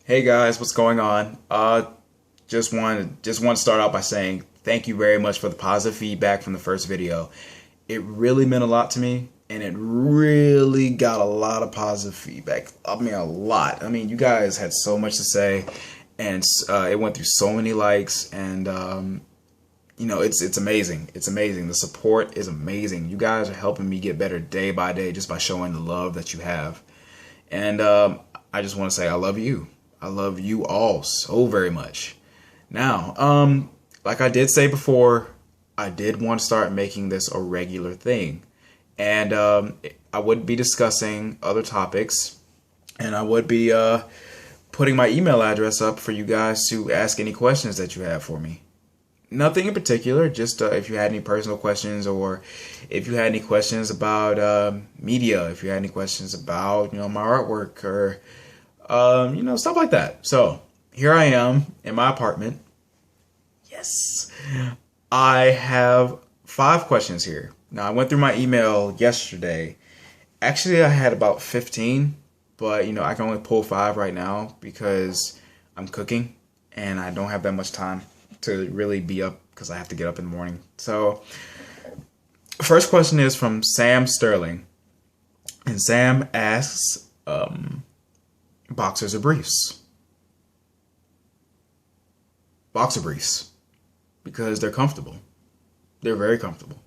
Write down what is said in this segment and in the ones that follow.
Hey guys, what's going on? Just want to start out by saying thank you very much for the positive feedback from the first video. It really meant a lot to me, and it really got a lot of positive feedback. I mean, a lot. I mean, you guys had so much to say, and it went through so many likes, and it's amazing. It's amazing. The support is amazing. You guys are helping me get better day by day just by showing the love that you have. And I just want to say I love you. I love you all so very much. Now, like I did say before, I did want to start making this a regular thing. And I would be discussing other topics. And I would be putting my email address up for you guys to ask any questions that you have for me. Nothing in particular, just if you had any personal questions, or if you had any questions about media, if you had any questions about, my artwork, or, stuff like that. So here I am in my apartment. Yes. I have 5 questions here. Now, I went through my email yesterday. Actually, I had about 15, but, I can only pull 5 right now because I'm cooking and I don't have that much time to really be up because I have to get up in the morning. So, first question is from Sam Sterling. And Sam asks, boxers or briefs? Boxer briefs. Because they're comfortable. They're very comfortable.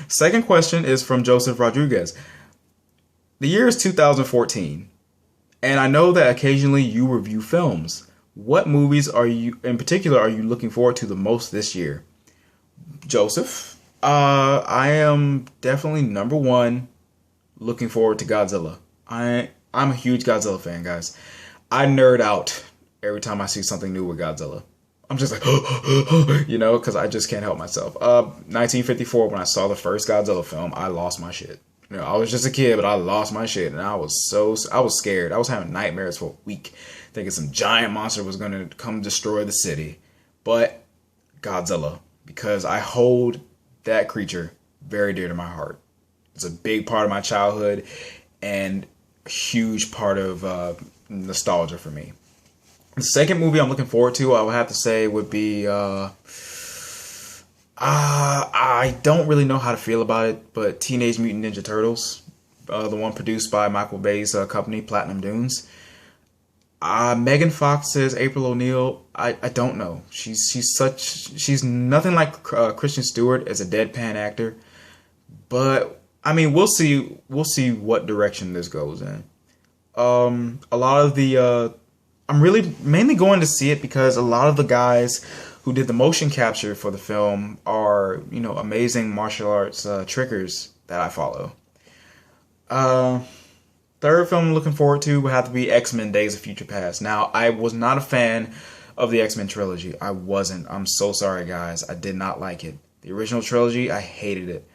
Second question is from Joseph Rodriguez. The year is 2014, and I know that occasionally you review films. What movies in particular are you looking forward to the most this year? Joseph, I am definitely number one looking forward to Godzilla. I'm a huge Godzilla fan, guys. I nerd out every time I see something new with Godzilla. I'm just like, because I just can't help myself. 1954, when I saw the first Godzilla film, I lost my shit. I was just a kid, but I lost my shit, and I was scared. I was having nightmares for a week, thinking some giant monster was going to come destroy the city. But Godzilla, because I hold that creature very dear to my heart. It's a big part of my childhood and a huge part of nostalgia for me. The second movie I'm looking forward to, I would have to say, would be I don't really know how to feel about it, but Teenage Mutant Ninja Turtles, the one produced by Michael Bay's company, Platinum Dunes. Megan Fox says April O'Neil. I don't know. She's nothing like Kristen Stewart as a deadpan actor, but I mean we'll see what direction this goes in. A lot of the I'm really mainly going to see it because a lot of the guys who did the motion capture for the film are, amazing martial arts trickers that I follow. Third film I'm looking forward to would have to be X-Men Days of Future Past. Now, I was not a fan of the X-Men trilogy. I wasn't. I'm so sorry, guys. I did not like it. The original trilogy, I hated it.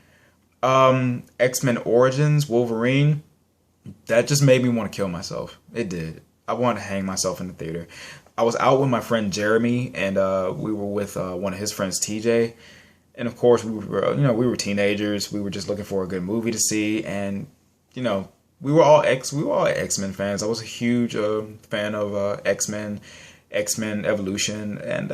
X-Men Origins, Wolverine, that just made me want to kill myself. It did. I wanted to hang myself in the theater. I was out with my friend Jeremy, and we were with one of his friends, TJ. And of course, we were teenagers. We were just looking for a good movie to see, and we were all X-Men fans. I was a huge fan of X-Men Evolution, and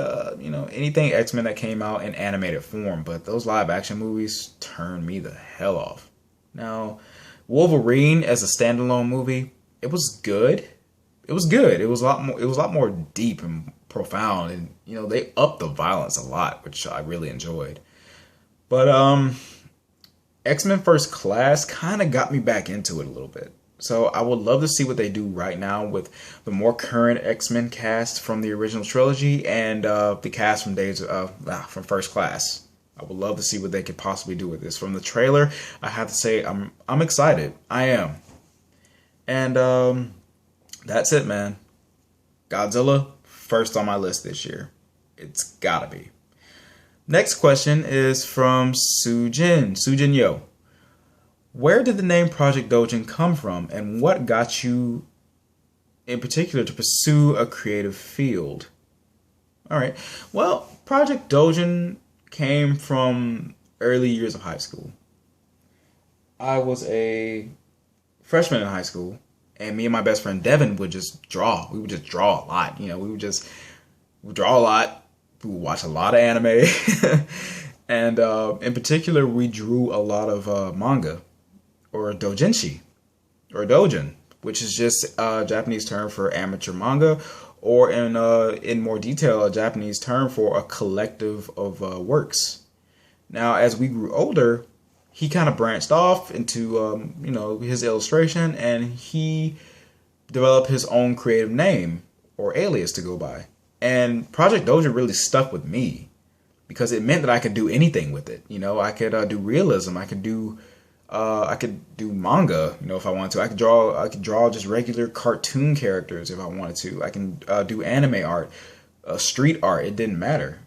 anything X-Men that came out in animated form. But those live action movies turned me the hell off. Now, Wolverine as a standalone movie, it was good. It was good. It was a lot more deep and profound, and they upped the violence a lot, which I really enjoyed. But X-Men First Class kind of got me back into it a little bit. So I would love to see what they do right now with the more current X-Men cast from the original trilogy and the cast from First Class. I would love to see what they could possibly do with this. From the trailer, I have to say I'm excited. I am. And that's it, man. Godzilla, first on my list this year. It's gotta be. Next question is from Sujin Yo. Where did the name Project Doujin come from, and what got you in particular to pursue a creative field? All right. Well, Project Doujin came from early years of high school. I was a freshman in high school, And me and my best friend Devin would just draw. We would just draw a lot. We draw a lot. We would watch a lot of anime. And in particular, we drew a lot of manga, or doujinshi, or doujin, which is just a Japanese term for amateur manga, or in more detail, a Japanese term for a collective of works. Now, as we grew older, he kind of branched off into his illustration, and he developed his own creative name or alias to go by. And Project Doujin really stuck with me because it meant that I could do anything with it. I could do realism. I could do manga. If I wanted to, I could draw just regular cartoon characters if I wanted to. I can do anime art, street art. It didn't matter.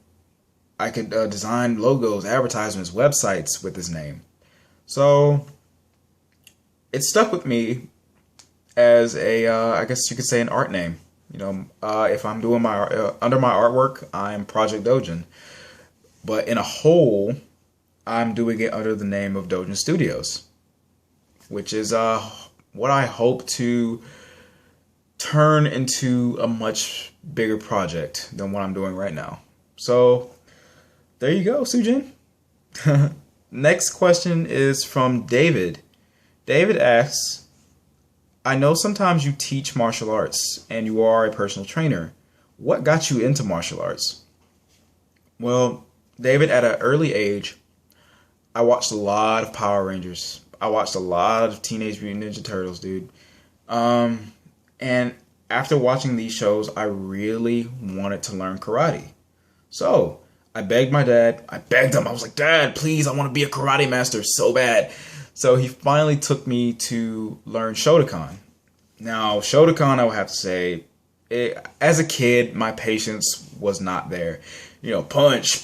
I could design logos, advertisements, websites with his name. So it stuck with me as I guess you could say, an art name. If I'm doing my under my artwork, I'm Project Doujin. But in a whole, I'm doing it under the name of doujinstudios, which is what I hope to turn into a much bigger project than what I'm doing right now. So there you go, Sujin. Next question is from David. David asks, I know sometimes you teach martial arts and you are a personal trainer. What got you into martial arts? Well, David, at an early age, I watched a lot of Power Rangers. I watched a lot of Teenage Mutant Ninja Turtles, dude. And after watching these shows, I really wanted to learn karate. So I begged my dad. I begged him. I was like, Dad, please, I want to be a karate master so bad. So he finally took me to learn Shotokan. Now, Shotokan, I would have to say, as a kid, my patience was not there. Punch,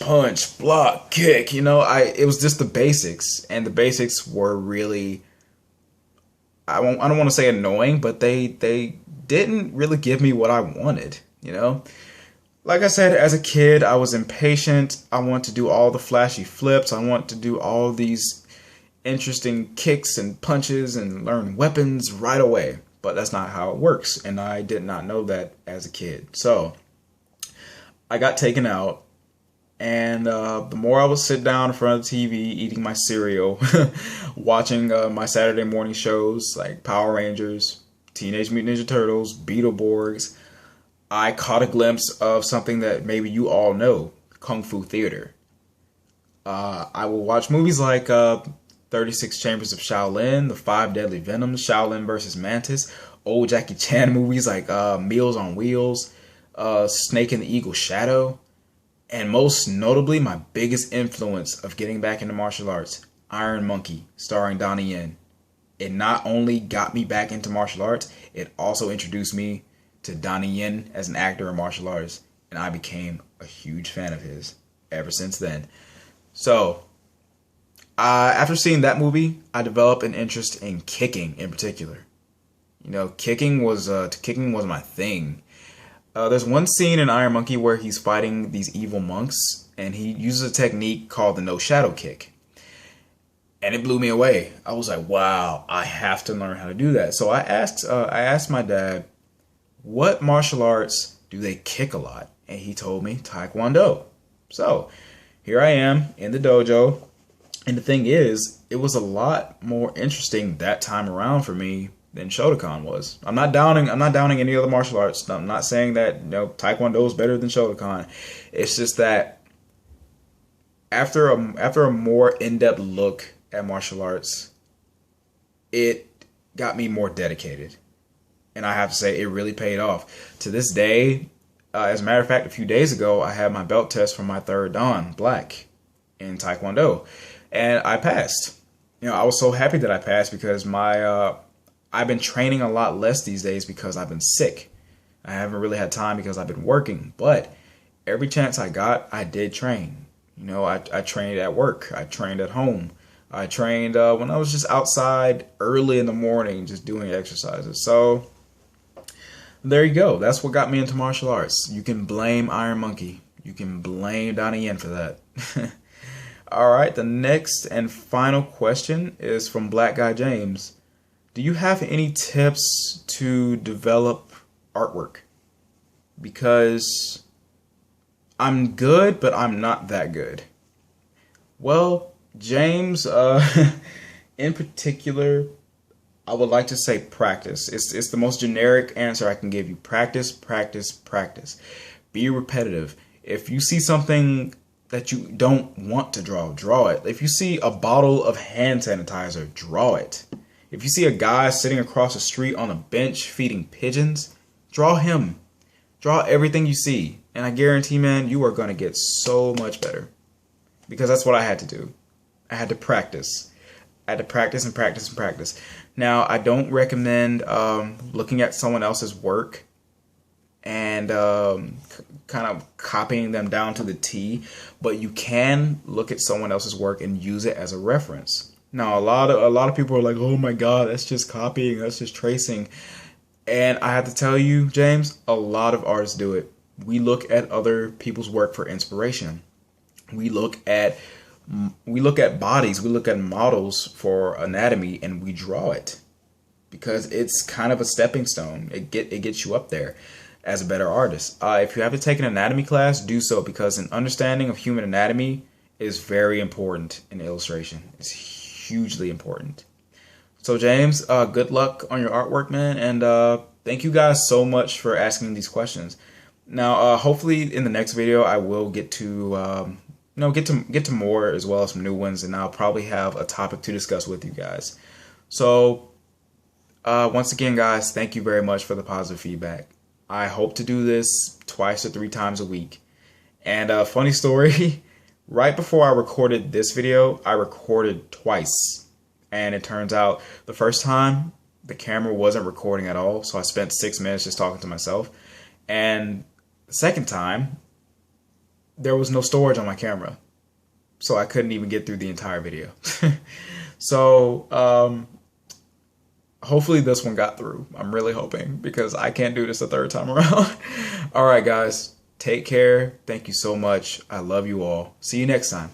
block, kick. It was just the basics, and the basics were really, I don't want to say annoying, but they didn't really give me what I wanted. Like I said, as a kid, I was impatient. I wanted to do all the flashy flips. I wanted to do all these interesting kicks and punches and learn weapons right away. But that's not how it works, and I did not know that as a kid. So I got taken out, and the more I would sit down in front of the TV, eating my cereal, watching my Saturday morning shows like Power Rangers, Teenage Mutant Ninja Turtles, Beetleborgs, I caught a glimpse of something that maybe you all know, Kung Fu Theater. I will watch movies like 36 Chambers of Shaolin, The Five Deadly Venoms, Shaolin vs. Mantis, old Jackie Chan movies like Meals on Wheels, Snake and the Eagle's Shadow, and most notably, my biggest influence of getting back into martial arts, Iron Monkey, starring Donnie Yen. It not only got me back into martial arts, it also introduced me to Donnie Yen as an actor and martial artist, and I became a huge fan of his ever since then. So, after seeing that movie, I developed an interest in kicking in particular. Kicking was my thing. There's one scene in Iron Monkey where he's fighting these evil monks, and he uses a technique called the no shadow kick. And it blew me away. I was like, wow, I have to learn how to do that. So I asked my dad, what martial arts do they kick a lot? And he told me Taekwondo. So here I am in the dojo. And the thing is, it was a lot more interesting that time around for me than Shotokan was. I'm not downing any other martial arts. I'm not saying that Taekwondo is better than Shotokan. It's just that after a more in-depth look at martial arts, it got me more dedicated. And I have to say, it really paid off. To this day, as a matter of fact, a few days ago, I had my belt test for my third Dan, black, in Taekwondo. And I passed. I was so happy that I passed because I've been training a lot less these days because I've been sick. I haven't really had time because I've been working. But every chance I got, I did train. I trained at work. I trained at home. I trained when I was just outside early in the morning just doing exercises. So there you go. That's what got me into martial arts. You can blame Iron Monkey. You can blame Donnie Yen for that. All right, the next and final question is from Black Guy James. do you have any tips to develop artwork? Because I'm good, but I'm not that good. Well, James, in particular, I would like to say practice. It's the most generic answer I can give you. Practice, practice, practice. Be repetitive. If you see something that you don't want to draw, draw it. If you see a bottle of hand sanitizer, draw it. If you see a guy sitting across the street on a bench feeding pigeons, draw him. Draw everything you see. And I guarantee, man, you are going to get so much better. Because that's what I had to do. I had to practice. I had to practice and practice and practice. Now, I don't recommend looking at someone else's work and kind of copying them down to the T, but you can look at someone else's work and use it as a reference. Now, a lot of people are like, "Oh my God, that's just copying, that's just tracing," and I have to tell you, James, a lot of artists do it. We look at other people's work for inspiration. We look at bodies, we look at models for anatomy, and we draw it because it's kind of a stepping stone. It gets you up there as a better artist. If you have to take an anatomy class, do so, because an understanding of human anatomy is very important in illustration. It's hugely important. So James, good luck on your artwork, man, and thank you guys so much for asking these questions. Now, hopefully in the next video, I will get to get to more, as well as some new ones, and I'll probably have a topic to discuss with you guys. So once again, guys, thank you very much for the positive feedback. I hope to do this 2 to 3 times a week. And funny story, right before I recorded this video, I recorded twice. And it turns out the first time the camera wasn't recording at all, so I spent 6 minutes just talking to myself. And the second time, there was no storage on my camera, so I couldn't even get through the entire video. So hopefully this one got through. I'm really hoping, because I can't do this a third time around. All right, guys, take care. Thank you so much. I love you all. See you next time.